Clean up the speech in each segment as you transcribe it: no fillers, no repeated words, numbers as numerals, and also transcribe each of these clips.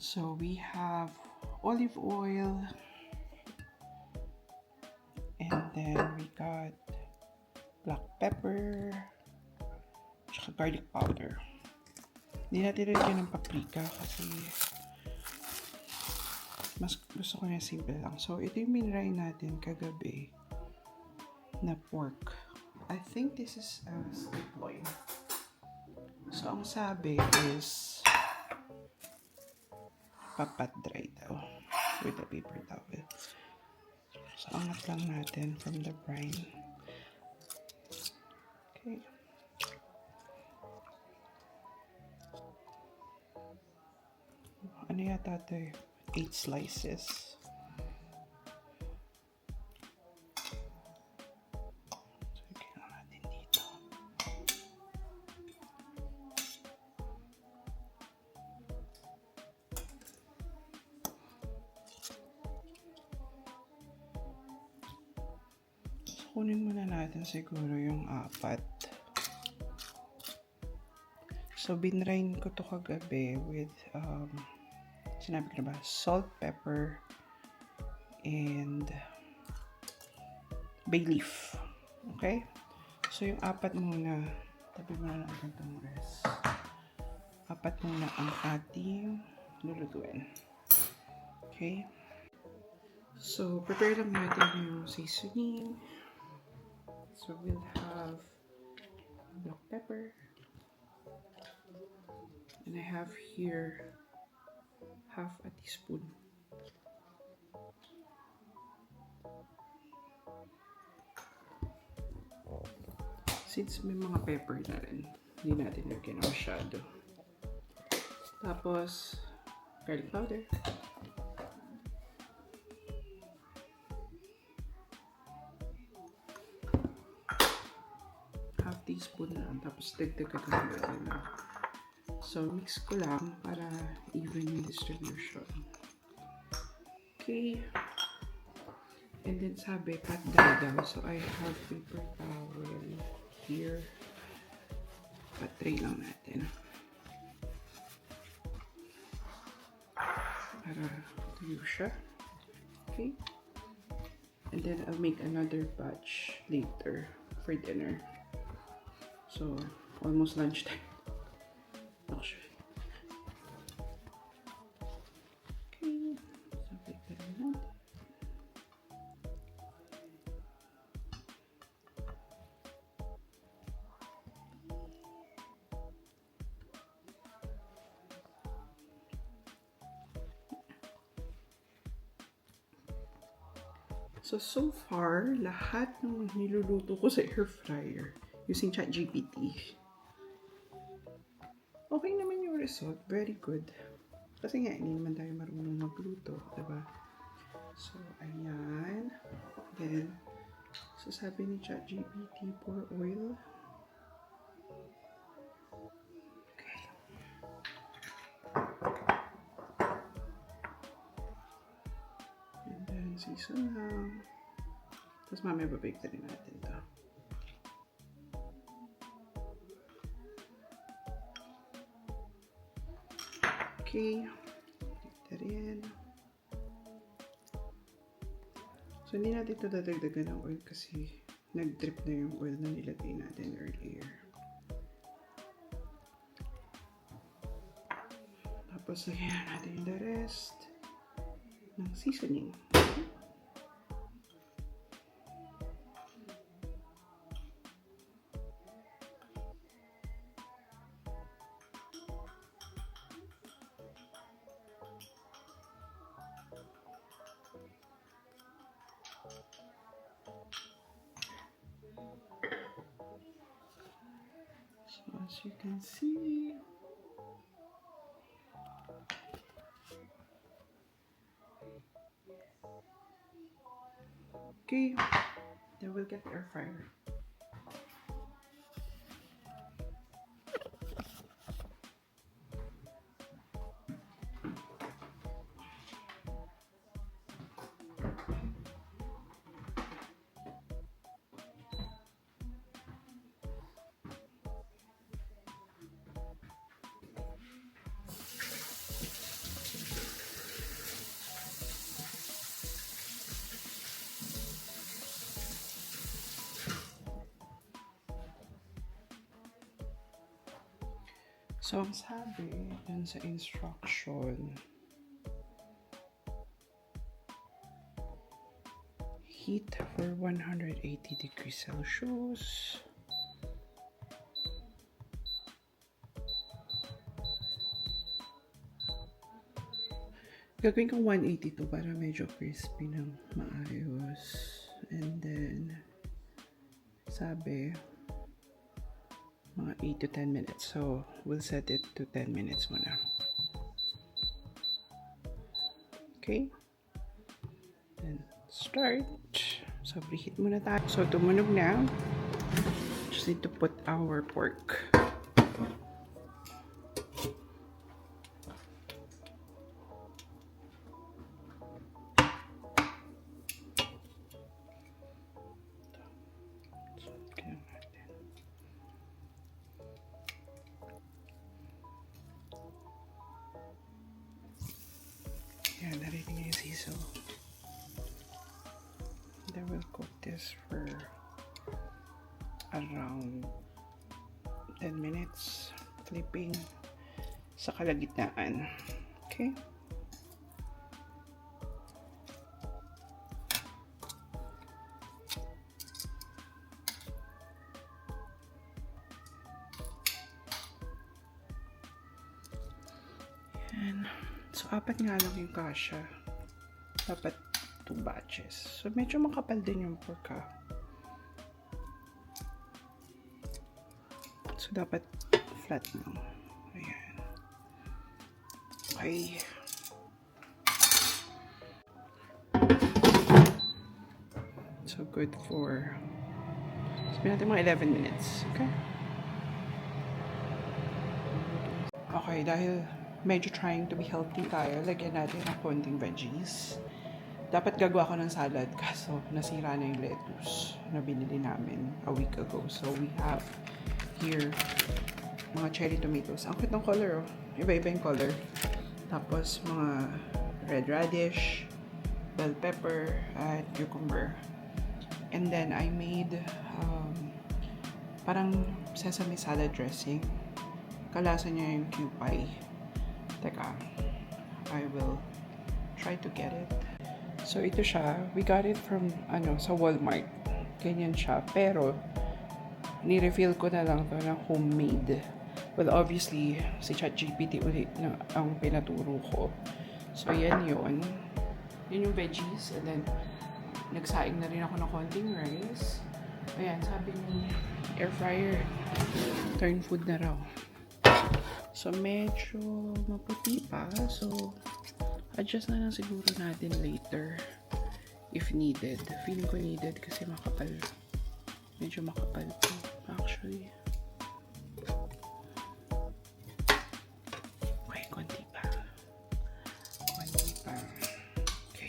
So we have olive oil, and then we got black pepper, tsaka garlic powder. Hindi natin lagyan ng paprika kasi mas gusto ko na simple lang. So ito yung minray natin kagabi na pork. I think this is sirloin. So ang sabi is papat dry daw with a paper towel. So angat lang natin from the brine. Okay. Ano yata ito eh? 8 slices. So lagyan lang natin dito. Kunin muna natin siguro yung 4. So, binrain ko to kagabi with, sinabi ko na ba, salt, pepper, and bay leaf. Okay? So, yung 4 muna, tabi muna natin itong rest. 4 muna ang ating lulutuin. Okay? So, prepare lang natin yung seasoning. So, we'll have black pepper. And I have here half a teaspoon. Since may mga pepper na rin, hindi natin lagyan na masyado. Tapos, garlic powder. Half teaspoon lang. Tapos, dagdagan natin na. So, mix ko lang para even yung distribution. Okay. And then sabi, pat dry daw. So, I have paper towel here. Pat tray lang natin. Para tuyo siya. Okay. And then, I'll make another batch later for dinner. So, almost lunchtime. Actually. Okay. So, balik na rin natin. So far, lahat ng niluluto ko sa air fryer using ChatGPT. Okay naman yung result. Very good. Kasi nga, hindi naman tayo marunong magluto. Diba? So, ayan. Then, so sabi ni ChatGPT, pour oil. Okay. And then, season lang. Tapos mamaya babake na rin natin ito. Okay. Ito rin. So, hindi natin ito dadagdagan ng oil kasi nag-drip na yung oil na nilagay natin earlier. Tapos, lagyan natin the rest ng seasoning. So, as you can see, okay, then we'll get the air fryer. So, ang sabi dun sa instruction, heat for 180 degrees Celsius. Gagawin kong 182 para medyo crispy ng maayos. And then, sabi, mga 8 to 10 minutes. So, we'll set it to 10 minutes muna. Okay? Then, start. So, preheat muna tayo. So, tumunog na. Just need to put our pork. Yan, narinig niya yung siso. Then we'll cook this for around 10 minutes. Flipping sa kalagitnaan. Okay? Yan. So, 4 nga lang yung kasha. Dapat 2 batches. So, medyo makapal din yung pork ha. So, dapat flat lang. Ayan. Okay. So, good for sabihin natin mga 11 minutes. Okay? Okay, dahil medyo trying to be healthy tayo, lagyan natin ng konting veggies. Dapat gagawa ko ng salad kaso nasira na yung lettuce na binili namin a week ago. So we have here mga cherry tomatoes. Ang cute ng color, oh. Iba-iba yung color. Tapos mga red radish, bell pepper, at cucumber. And then I made parang sesame salad dressing. Kalasa niya yung Kewpie. Teka, I will try to get it. So, ito siya. We got it from, sa Walmart. Ganyan siya. Pero, ni-refill ko na lang to na homemade. Well, obviously, si ChatGPT ulit na ang pinaturo ko. So, yan yun. Yun yung veggies. And then, nagsaing na rin ako ng konting rice. Ayan, sabi ni air fryer, turn food na raw. So, medyo maputi pa. So, adjust na lang siguro natin later if needed. Feeling ko needed kasi makapal. Medyo makapal po, actually. Okay, konti pa. Konti pa. Okay.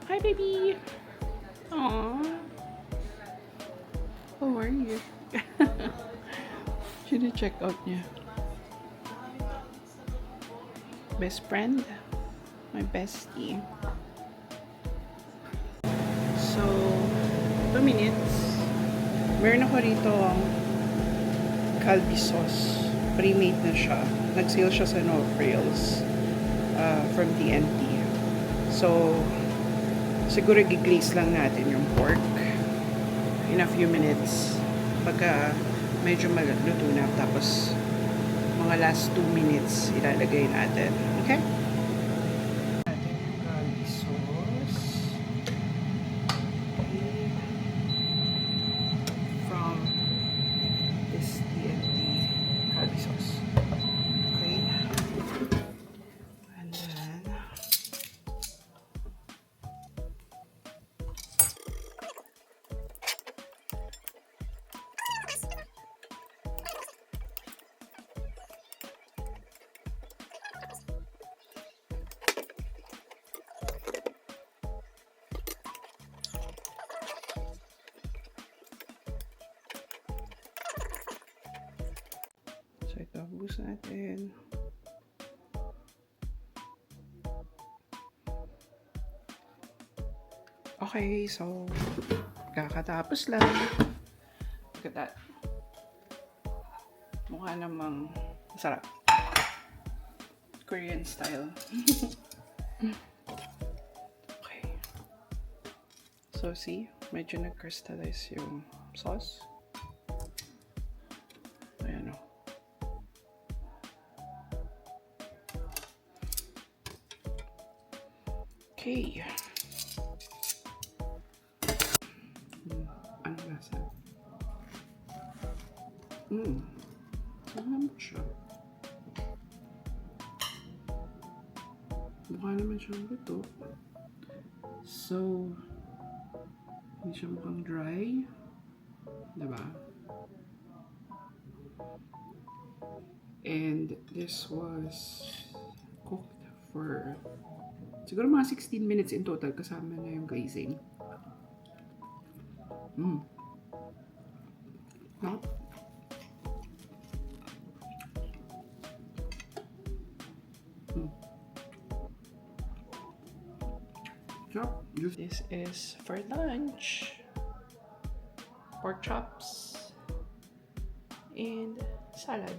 Hi, baby. Aww. How are you? Sino-check out niya? Best friend? My bestie. So, 2 minutes. Meron ako rito ang Calbee sauce. Pre-made na siya. Nag-sale siya sa No Frills from TNT. So, siguro giglaze lang natin yung pork in a few minutes. Pagka medyo maluto na. Tapos, mga last 2 minutes ilalagay natin. Okay? Natin yung Calbee sauce. From this TNT Calbee sauce. Okay. And then so ito, bus natin. Okay, so kakatapos lang. Look at that. Mukha namang masarap. Korean style. Okay. So see, medyo nag-crystallize yung sauce. Ayan o. Okay. Ano lasa? Sarap siya. Mukha naman siyang luto. So, hindi siya mukhang dry. Diba? And this was cooked for siguro mga 16 minutes in total kasama na yung glazing. No? This is for lunch. Pork chops and salad.